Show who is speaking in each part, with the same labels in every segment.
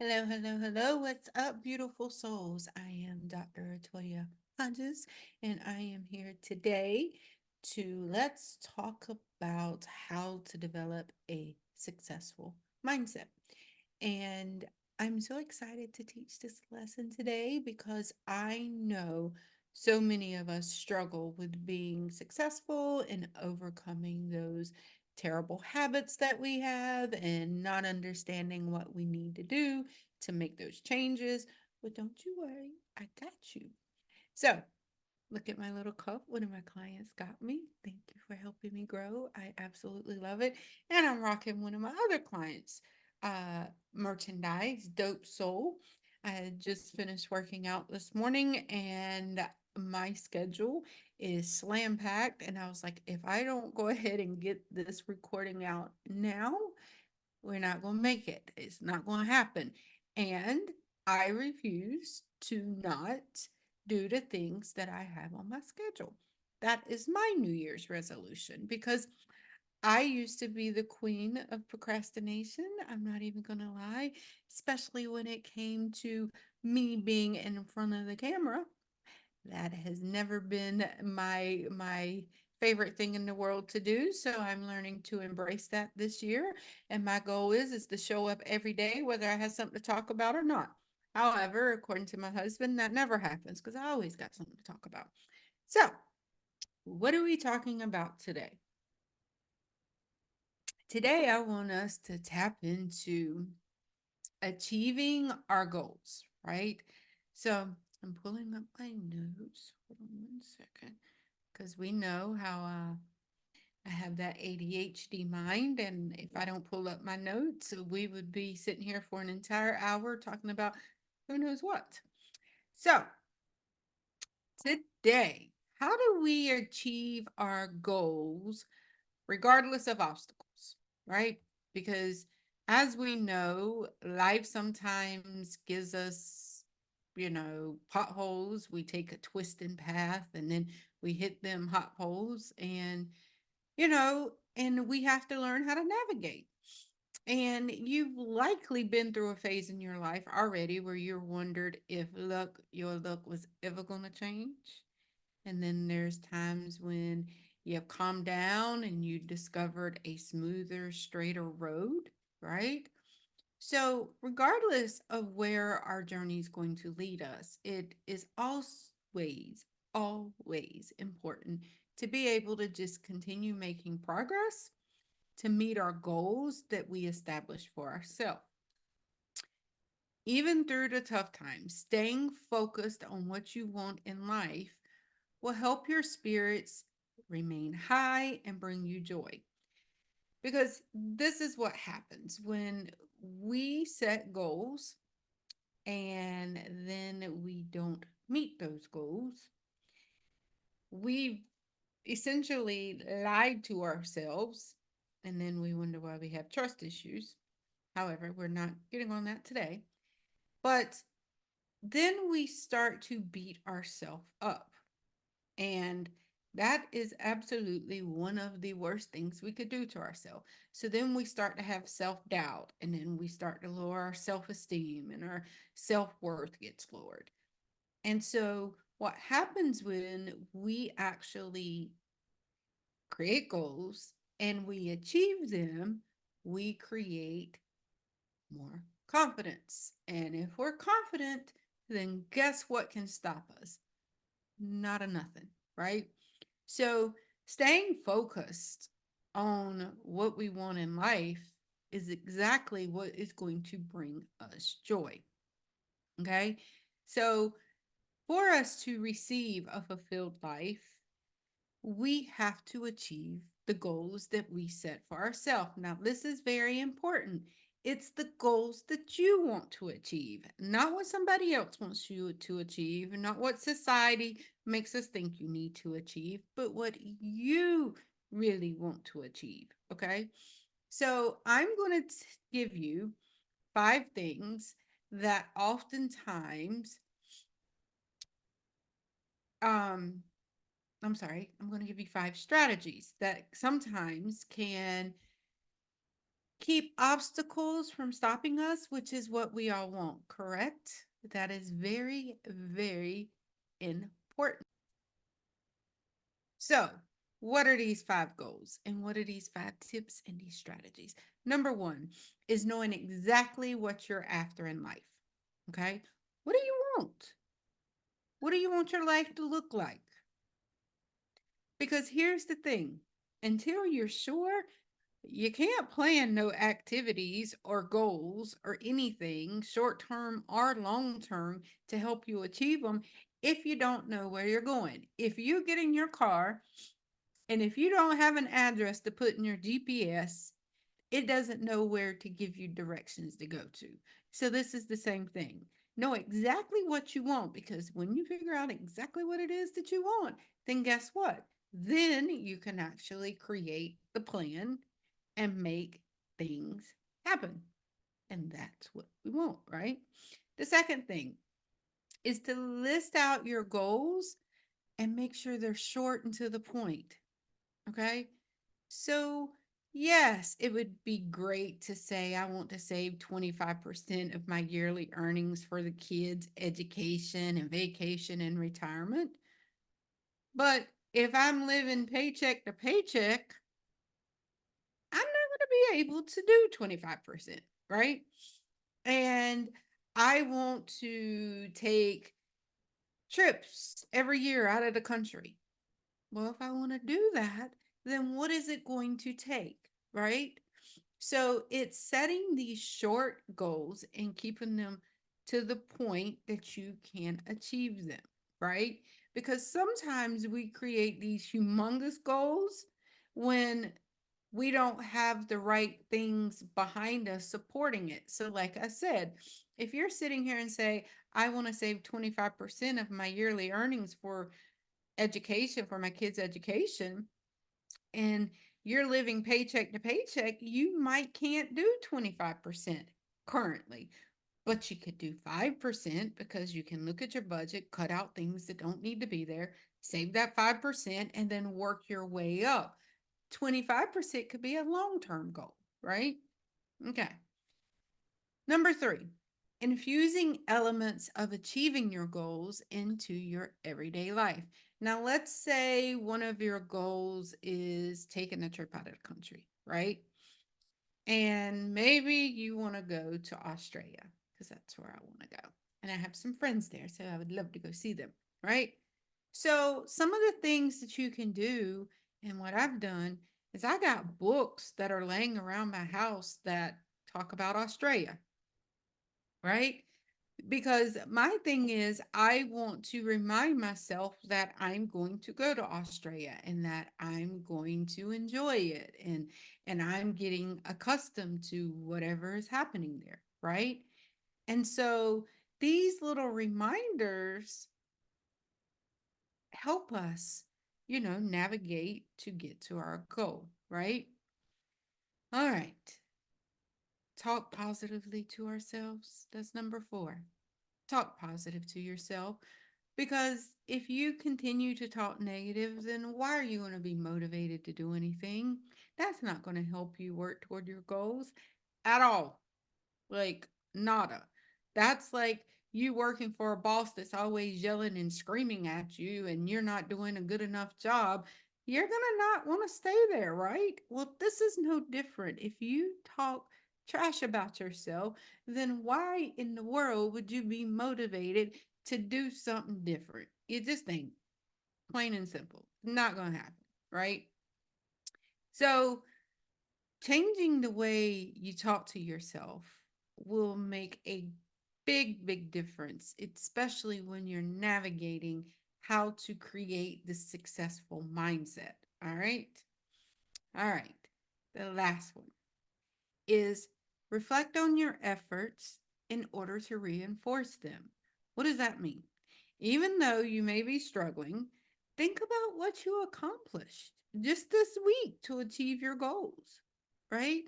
Speaker 1: Hello, hello, hello. What's up, beautiful souls? I am Dr. Toya Hodges, and I am here today to let's talk about how to develop a successful mindset. And I'm so excited to teach this lesson today because I know so many of us struggle with being successful and overcoming those terrible habits that we have and not understanding what we need to do to make those changes. But don't you worry, I got you. So, look at my little cup. One of my clients got me. Thank you for helping me grow. I absolutely love it. And I'm rocking one of my other clients' uh, merchandise, Dope Soul. I had just finished working out this morning and my schedule is slam packed. And I was like, if I don't go ahead and get this recording out now, we're not going to make it. It's not going to happen. And I refuse to not do the things that I have on my schedule. That is my New Year's resolution because I used to be the queen of procrastination. I'm not even going to lie, especially when it came to me being in front of the camera. That has never been my favorite thing in the world to do, so I'm learning to embrace that this year, and my goal is to show up every day whether I have something to talk about or not. However, according to my husband, that never happens because I always got something to talk about. So, what are we talking about today? Today, I want us to tap into achieving our goals, right? So, I'm pulling up my notes. Hold on one second. Because we know how I have that ADHD mind. And if I don't pull up my notes, we would be sitting here for an entire hour talking about who knows what. So, today, how do we achieve our goals regardless of obstacles, right? Because as we know, life sometimes gives us, potholes. We take a twisting path and then we hit them hot holes and we have to learn how to navigate. And you've likely been through a phase in your life already where you wondered if your luck was ever going to change. And then there's times when you have calmed down and you discovered a smoother, straighter road, right? So, regardless of where our journey is going to lead us, it is always important to be able to just continue making progress to meet our goals that we establish for ourselves. Even through the tough times, staying focused on what you want in life will help your spirits remain high and bring you joy. Because this is what happens when we set goals and then we don't meet those goals. We essentially lied to ourselves and then we wonder why we have trust issues. However, we're not getting on that today. But then we start to beat ourselves up. And that is absolutely one of the worst things we could do to ourselves. So then we start to have self doubt, and then we start to lower our self esteem, and our self worth gets lowered. And so, what happens when we actually create goals and we achieve them, we create more confidence. And if we're confident, then guess what can stop us? Not a nothing, right? So, staying focused on what we want in life is exactly what is going to bring us joy. Okay. So, for us to receive a fulfilled life, we have to achieve the goals that we set for ourselves. Now, this is very important. It's the goals that you want to achieve, not what somebody else wants you to achieve, not what society makes us think you need to achieve, but what you really want to achieve. Okay. So, I'm going to give you 5 things that oftentimes, um, I'm sorry, I'm going to give you 5 strategies that sometimes can Keep obstacles from stopping us, which is what we all want, correct? That is very, very important. So, what are these five goals? And what are these five tips and these strategies? Number one is knowing exactly what you're after in life. Okay. What do you want? What do you want your life to look like? Because here's the thing, until you're sure, you can't plan no activities or goals or anything, short term or long term, to help you achieve them if you don't know where you're going. If you get in your car and if you don't have an address to put in your GPS, it doesn't know where to give you directions to go to. So this is the same thing. Know exactly what you want, because when you figure out exactly what it is that you want, then guess what? Then you can actually create the plan and make things happen. And that's what we want, right? The second thing is to list out your goals and make sure they're short and to the point. Okay. So, yes, it would be great to say, I want to save 25% of my yearly earnings for the kids' education and vacation and retirement. But if I'm living paycheck to paycheck, I'm not going to be able to do 25%, right? And I want to take trips every year out of the country. Well, if I want to do that, then what is it going to take, right? So it's setting these short goals and keeping them to the point that you can achieve them, right? Because sometimes we create these humongous goals when we don't have the right things behind us supporting it. So, like I said, if you're sitting here and say, I want to save 25% of my yearly earnings for education, for my kids' education, and you're living paycheck to paycheck, you might can't do 25% currently, but you could do 5% because you can look at your budget, cut out things that don't need to be there, save that 5%, and then work your way up. 25% could be a long term goal, right? Okay. Number three, infusing elements of achieving your goals into your everyday life. Now, let's say one of your goals is taking a trip out of the country, right? And maybe you want to go to Australia because that's where I want to go. And I have some friends there, so I would love to go see them, right? So, some of the things that you can do, and what I've done, is I got books that are laying around my house that talk about Australia, right? Because my thing is, I want to remind myself that I'm going to go to Australia and that I'm going to enjoy it, and I'm getting accustomed to whatever is happening there, right? And so these little reminders help us, navigate to get to our goal, right? All right. Talk positively to ourselves. That's number 4. Talk positive to yourself. Because if you continue to talk negative, then why are you going to be motivated to do anything? That's not going to help you work toward your goals at all. Like, nada. That's like you working for a boss that's always yelling and screaming at you and you're not doing a good enough job. You're going to not want to stay there, right? Well, this is no different. If you talk trash about yourself, then why in the world would you be motivated to do something different? You just ain't. Plain and simple. Not going to happen, right? So, changing the way you talk to yourself will make a big, big difference, especially when you're navigating how to create the successful mindset. All right. All right. The last one is reflect on your efforts in order to reinforce them. What does that mean? Even though you may be struggling, think about what you accomplished just this week to achieve your goals, right?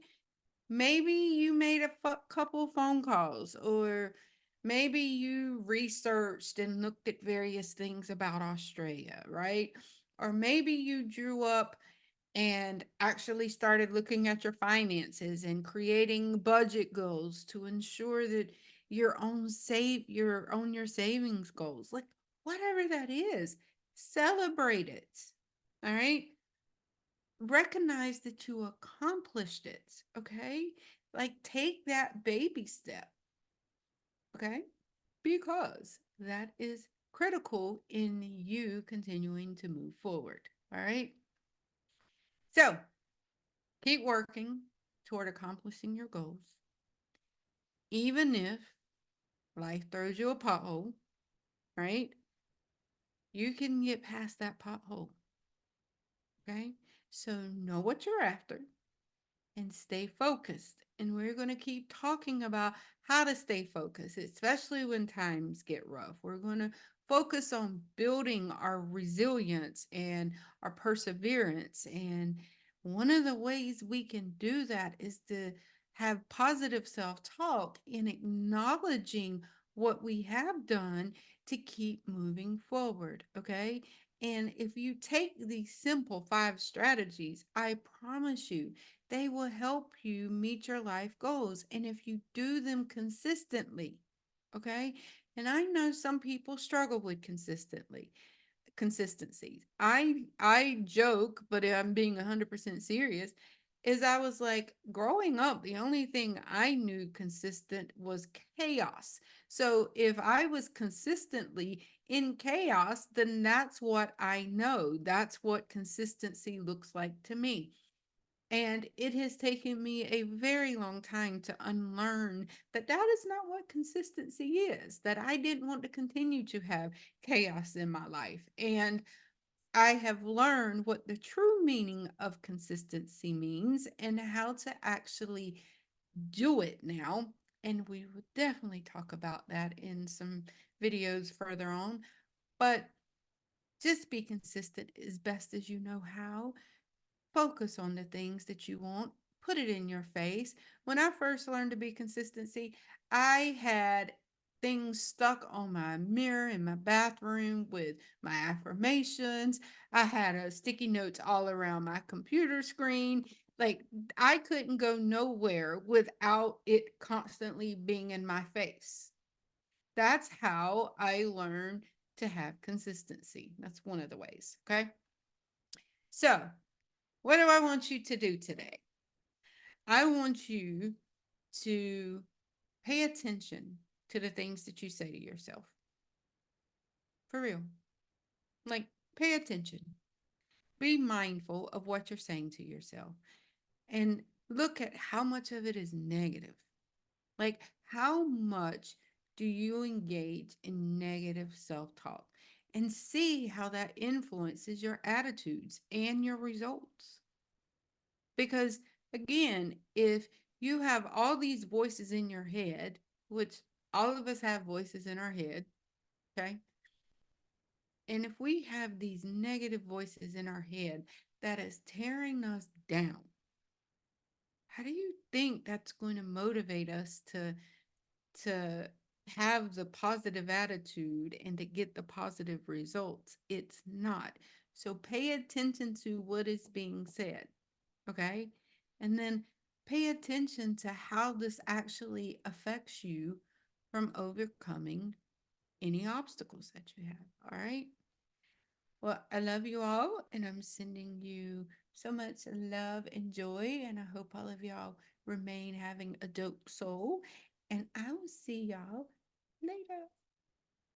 Speaker 1: Maybe you made a couple phone calls, or maybe you researched and looked at various things about Australia, right? Or maybe you drew up and actually started looking at your finances and creating budget goals to ensure that you're on your savings goals, like whatever that is, celebrate it. All right, recognize that you accomplished it. Okay, like take that baby step. Okay, because that is critical in you continuing to move forward. All right, so keep working toward accomplishing your goals, even if life throws you a pothole, right? You can get past that pothole, okay? So know what you're after and stay focused. And we're going to keep talking about how to stay focused, especially when times get rough. We're going to focus on building our resilience and our perseverance. And one of the ways we can do that is to have positive self talk in acknowledging what we have done to keep moving forward. Okay. And if you take these simple 5 strategies, I promise you, they will help you meet your life goals. And if you do them consistently, okay? And I know some people struggle with consistency. I joke, but I'm being 100% serious. Is I was like growing up, the only thing I knew consistent was chaos. So if I was consistently in chaos, then that's what I know. That's what consistency looks like to me. And it has taken me a very long time to unlearn that that is not what consistency is, that I didn't want to continue to have chaos in my life. And I have learned what the true meaning of consistency means and how to actually do it now. And we will definitely talk about that in some videos further on. But just be consistent as best as you know how. Focus on the things that you want. Put it in your face. When I first learned to be consistency, I had things stuck on my mirror in my bathroom with my affirmations. I had sticky notes all around my computer screen. Like I couldn't go nowhere without it constantly being in my face. That's how I learned to have consistency. That's one of the ways. Okay. So, what do I want you to do today? I want you to pay attention to the things that you say to yourself. For real. Like, pay attention. Be mindful of what you're saying to yourself and look at how much of it is negative. Like, how much do you engage in negative self talk? And see how that influences your attitudes and your results. Because again, if you have all these voices in your head, which all of us have voices in our head, okay? And if we have these negative voices in our head that is tearing us down, how do you think that's going to motivate us to have the positive attitude and to get the positive results? It's not. So pay attention to what is being said. Okay. And then pay attention to how this actually affects you from overcoming any obstacles that you have. All right. Well, I love you all, and I'm sending you so much love and joy. And I hope all of y'all remain having a dope soul. And I will see y'all later.